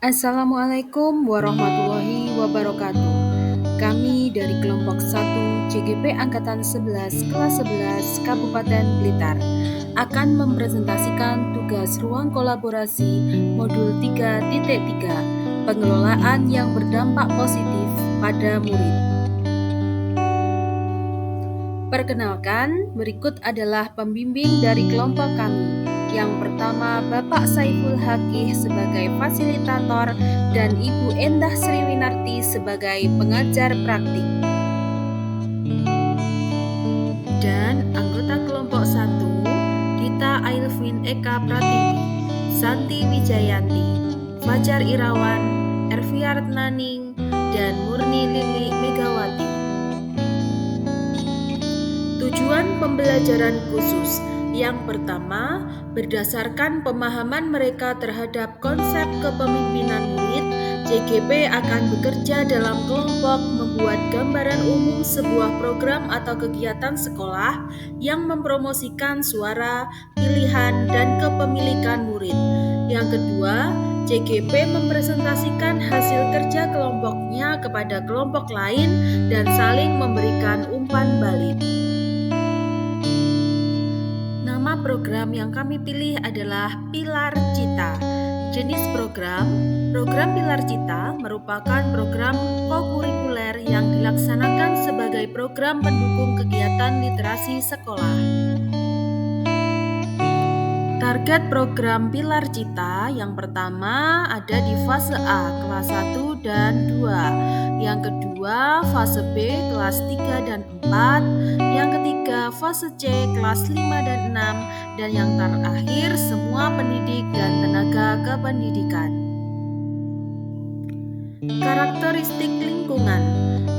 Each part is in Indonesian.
Assalamualaikum warahmatullahi wabarakatuh. Kami dari kelompok 1 CGP Angkatan 11 kelas 11 Kabupaten Blitar akan mempresentasikan tugas ruang kolaborasi modul 3.3 pengelolaan yang berdampak positif pada murid. Perkenalkan, berikut adalah pembimbing dari kelompok kami. Yang pertama, Bapak Saiful Hakih sebagai fasilitator dan Ibu Endah Sriwinarti sebagai pengajar praktik. Dan anggota kelompok 1, Dita Ailvin Eka Pratiwi, Santi Wijayanti, Fajar Irawan, Erviar Naning, dan Murni Lili Megawati. Tujuan pembelajaran khusus yang pertama, berdasarkan pemahaman mereka terhadap konsep kepemimpinan murid, CGP akan bekerja dalam kelompok membuat gambaran umum sebuah program atau kegiatan sekolah yang mempromosikan suara, pilihan, dan kepemilikan murid. Yang kedua, CGP mempresentasikan hasil kerja kelompoknya kepada kelompok lain dan saling memberikan umpan balik. Nama program yang kami pilih adalah Pilar Cita. Jenis program Pilar Cita merupakan program kokurikuler yang dilaksanakan sebagai program pendukung kegiatan literasi sekolah. Target program Pilar Cita yang pertama ada di fase A, kelas 1 dan 2. Yang kedua, fase B, kelas 3 dan 4. Yang ketiga, fase C, kelas 5 dan 6. Dan yang terakhir, semua pendidik dan tenaga kependidikan. Karakteristik lingkungan.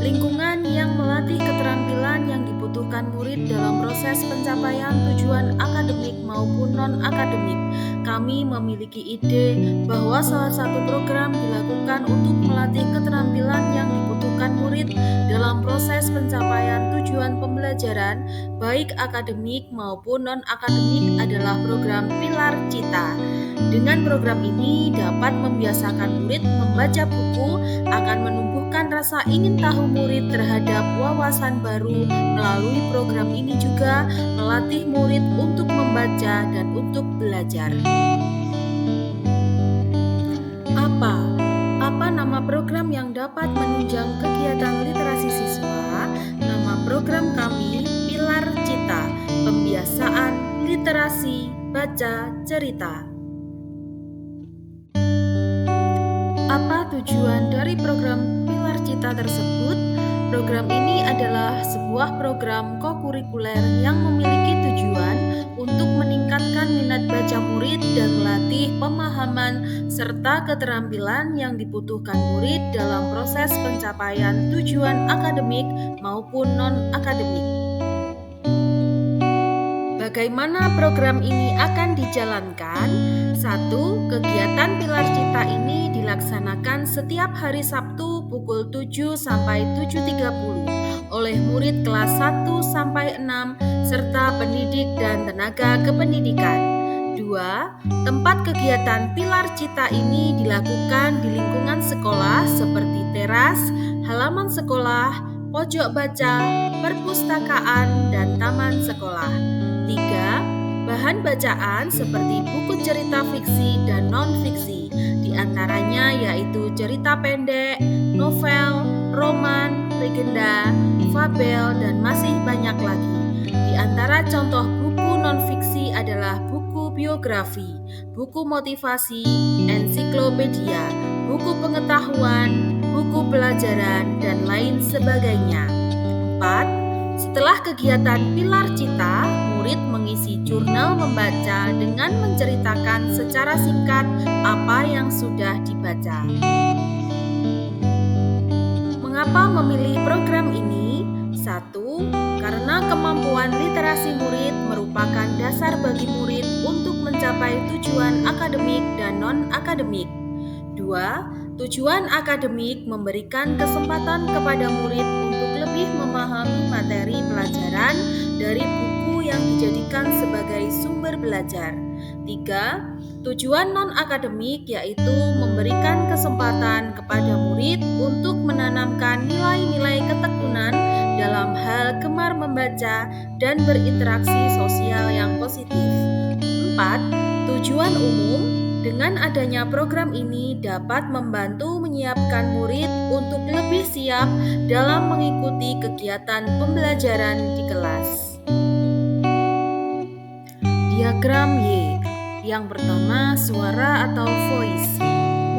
Lingkungan yang melatih keterampilan yang dibutuhkan murid dalam proses pencapaian tujuan akademik maupun non-akademik. Kami memiliki ide bahwa salah satu program dilakukan untuk melatih keterampilan yang dibutuhkan murid dalam proses pencapaian tujuan pembelajaran, baik akademik maupun non-akademik adalah program Pilar Cita. Dengan program ini dapat membiasakan murid membaca buku, akan menumbuhkan rasa ingin tahu murid terhadap wawasan baru. Melalui program ini juga melatih murid untuk membaca dan untuk belajar. Apa nama program yang dapat menunjang kegiatan literasi siswa? Nama program kami Pilar Cita, pembiasaan literasi baca cerita. Apa tujuan dari program Pilar Cita tersebut? Program ini adalah sebuah program kokurikuler yang memiliki tujuan untuk meningkatkan minat baca murid dan melatih pemahaman serta keterampilan yang dibutuhkan murid dalam proses pencapaian tujuan akademik maupun non-akademik. Bagaimana program ini akan dijalankan? 1. Kegiatan Pilar Cita ini dilaksanakan setiap hari Sabtu pukul 7 sampai 7.30 oleh murid kelas 1 sampai 6 serta pendidik dan tenaga kependidikan. 2. Tempat kegiatan Pilar Cita ini dilakukan di lingkungan sekolah seperti teras, halaman sekolah, pojok baca, perpustakaan, dan taman sekolah. 3. Bahan bacaan seperti buku cerita fiksi dan non-fiksi, di antaranya yaitu cerita pendek, novel, roman, legenda, fabel, dan masih banyak lagi. Di antara contoh buku non-fiksi adalah buku biografi, buku motivasi, ensiklopedia, buku pengetahuan, buku pelajaran, dan lain sebagainya. 4. Setelah kegiatan Pilar Cita, murid mengisi jurnal membaca dengan menceritakan secara singkat apa yang sudah dibaca. Mengapa memilih program ini? 1. Karena kemampuan literasi murid merupakan dasar bagi murid untuk mencapai tujuan akademik dan non-akademik. 2. Tujuan akademik memberikan kesempatan kepada murid untuk lebih memahami materi pelajaran dari buku yang dijadikan sebagai sumber belajar. 3. Tujuan non-akademik yaitu memberikan kesempatan kesempatan kepada murid untuk menanamkan nilai-nilai ketekunan dalam hal gemar membaca dan berinteraksi sosial yang positif. 4. Tujuan umum. Dengan adanya program ini dapat membantu menyiapkan murid untuk lebih siap dalam mengikuti kegiatan pembelajaran di kelas. Diagram Y. Yang pertama, suara atau voice.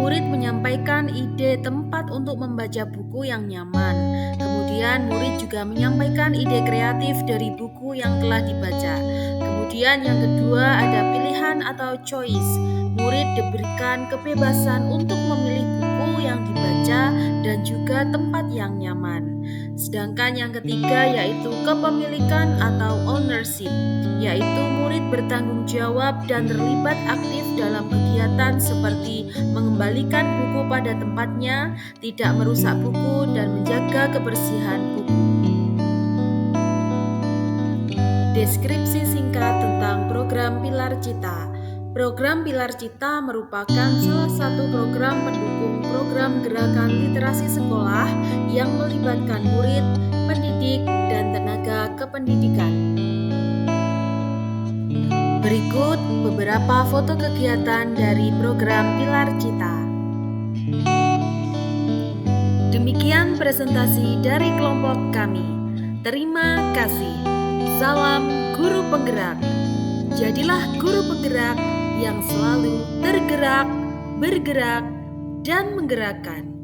Murid menyampaikan ide tempat untuk membaca buku yang nyaman. Kemudian murid juga menyampaikan ide kreatif dari buku yang telah dibaca. Kemudian yang kedua ada pilihan atau choice. Murid diberikan kebebasan untuk memilih buku yang dibaca dan juga tempat yang nyaman. Sedangkan yang ketiga yaitu kepemilikan atau ownership, yaitu murid bertanggung jawab dan terlibat aktif dalam kegiatan seperti mengembalikan buku pada tempatnya, tidak merusak buku, dan menjaga kebersihan buku. Deskripsi singkat tentang program Pilar Cita. Program Pilar Cita merupakan salah satu program pendukung program gerakan literasi sekolah yang melibatkan murid, pendidik, dan tenaga kependidikan. Berikut beberapa foto kegiatan dari program Pilar Cita. Demikian presentasi dari kelompok kami. Terima kasih. Salam guru penggerak. Jadilah guru penggerak yang selalu tergerak, bergerak, dan menggerakkan.